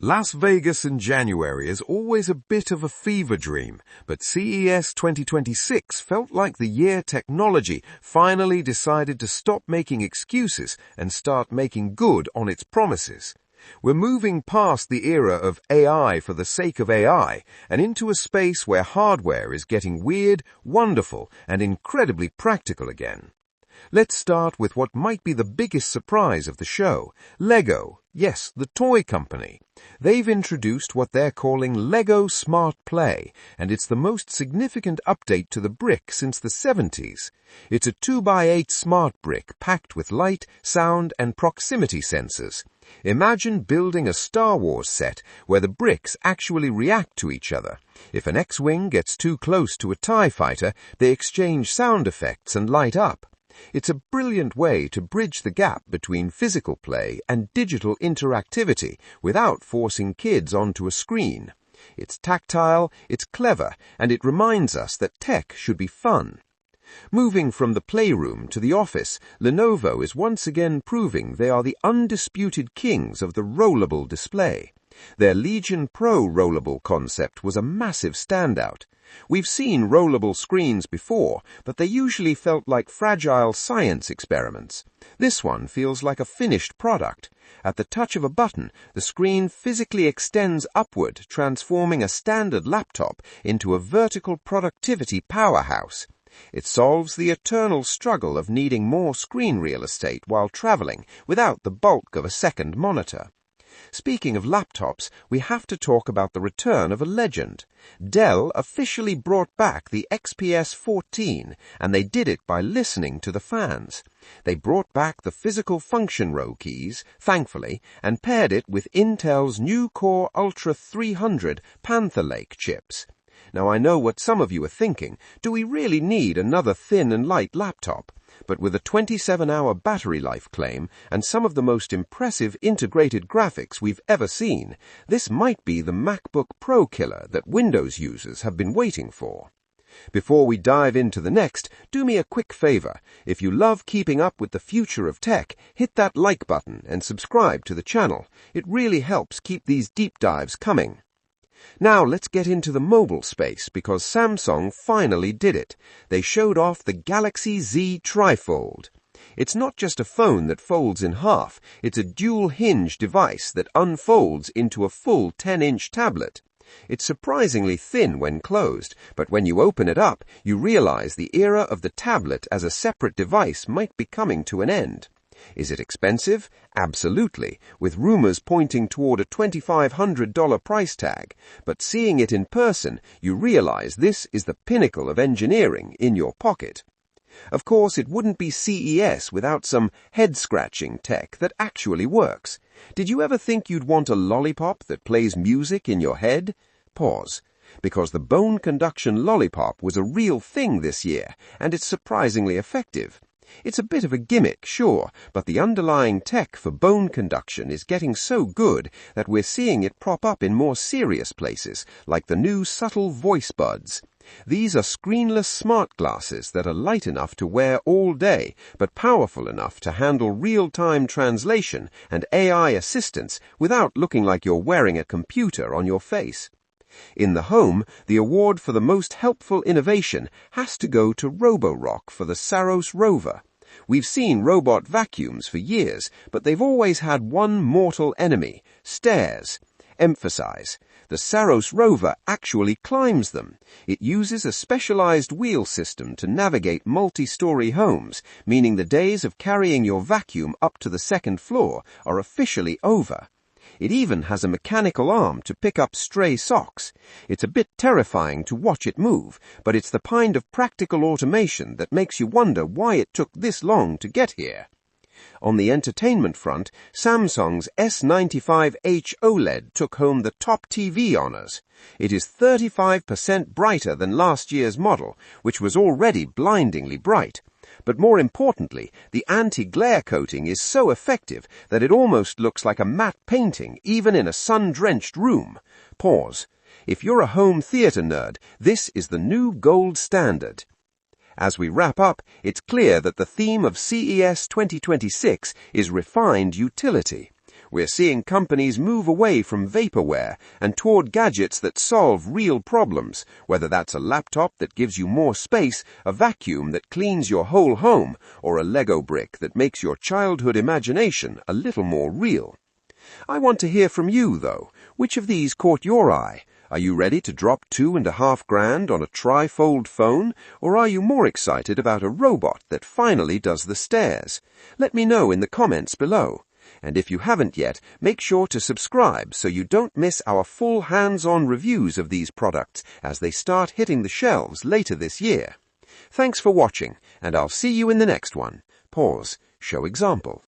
Las Vegas in January is always a bit of a fever dream, but CES 2026 felt like the year technology finally decided to stop making excuses and start making good on its promises. We're moving past the era of AI for the sake of AI and into a space where hardware is getting weird, wonderful, and incredibly practical again. Let's start with what might be the biggest surprise of the show, Lego. Yes, the toy company. They've introduced what they're calling Lego Smart Play, and it's the most significant update to the brick since the 70s. It's a 2x8 smart brick packed with light, sound, and proximity sensors. Imagine building a Star Wars set where the bricks actually react to each other. If an X-Wing gets too close to a TIE fighter, they exchange sound effects and light up. It's a brilliant way to bridge the gap between physical play and digital interactivity without forcing kids onto a screen. It's tactile, it's clever, and it reminds us that tech should be fun. Moving from the playroom to the office, Lenovo is once again proving they are the undisputed kings of the rollable display. Their Legion Pro rollable concept was a massive standout. We've seen rollable screens before, but they usually felt like fragile science experiments. This one feels like a finished product. At the touch of a button, the screen physically extends upward, transforming a standard laptop into a vertical productivity powerhouse. It solves the eternal struggle of needing more screen real estate while traveling without the bulk of a second monitor. Speaking of laptops, we have to talk about the return of a legend. Dell officially brought back the XPS 14, and they did it by listening to the fans. They brought back the physical function row keys, thankfully, and paired it with Intel's new Core Ultra 300 Panther Lake chips. Now I know what some of you are thinking. Do we really need another thin and light laptop? But with a 27-hour battery life claim and some of the most impressive integrated graphics we've ever seen, this might be the MacBook Pro killer that Windows users have been waiting for. Before we dive into the next, do me a quick favor. If you love keeping up with the future of tech, hit that like button and subscribe to the channel. It really helps keep these deep dives coming. Now let's get into the mobile space because Samsung finally did it. They showed off the Galaxy Z TriFold. It's not just a phone that folds in half, it's a dual-hinge device that unfolds into a full 10-inch tablet. It's surprisingly thin when closed, but when you open it up, you realize the era of the tablet as a separate device might be coming to an end. Is it expensive? Absolutely, with rumors pointing toward a $2,500 price tag. But seeing it in person, you realize this is the pinnacle of engineering in your pocket. Of course, it wouldn't be CES without some head-scratching tech that actually works. Did you ever think you'd want a lollipop that plays music in your head? Pause. Because the bone conduction lollipop was a real thing this year, and it's surprisingly effective. It's a bit of a gimmick, sure, but the underlying tech for bone conduction is getting so good that we're seeing it prop up in more serious places, like the new subtle voice buds. These are screenless smart glasses that are light enough to wear all day, but powerful enough to handle real-time translation and AI assistance without looking like you're wearing a computer on your face. In the home, the award for the most helpful innovation has to go to Roborock for the Saros Rover. We've seen robot vacuums for years, but they've always had one mortal enemy: stairs. Emphasize, the Saros Rover actually climbs them. It uses a specialized wheel system to navigate multi-story homes, meaning the days of carrying your vacuum up to the second floor are officially over. It even has a mechanical arm to pick up stray socks. It's a bit terrifying to watch it move, but it's the kind of practical automation that makes you wonder why it took this long to get here. On the entertainment front, Samsung's S95H OLED took home the top TV honors. It is 35% brighter than last year's model, which was already blindingly bright. But more importantly, the anti-glare coating is so effective that it almost looks like a matte painting, even in a sun-drenched room. Pause. If you're a home theater nerd, this is the new gold standard. As we wrap up, it's clear that the theme of CES 2026 is refined utility. We're seeing companies move away from vaporware and toward gadgets that solve real problems, whether that's a laptop that gives you more space, a vacuum that cleans your whole home, or a Lego brick that makes your childhood imagination a little more real. I want to hear from you, though. Which of these caught your eye? Are you ready to drop $2,500 on a TriFold phone, or are you more excited about a robot that finally does the stairs? Let me know in the comments below. And if you haven't yet, make sure to subscribe so you don't miss our full hands-on reviews of these products as they start hitting the shelves later this year. Thanks for watching, and I'll see you in the next one. Pause. Show example.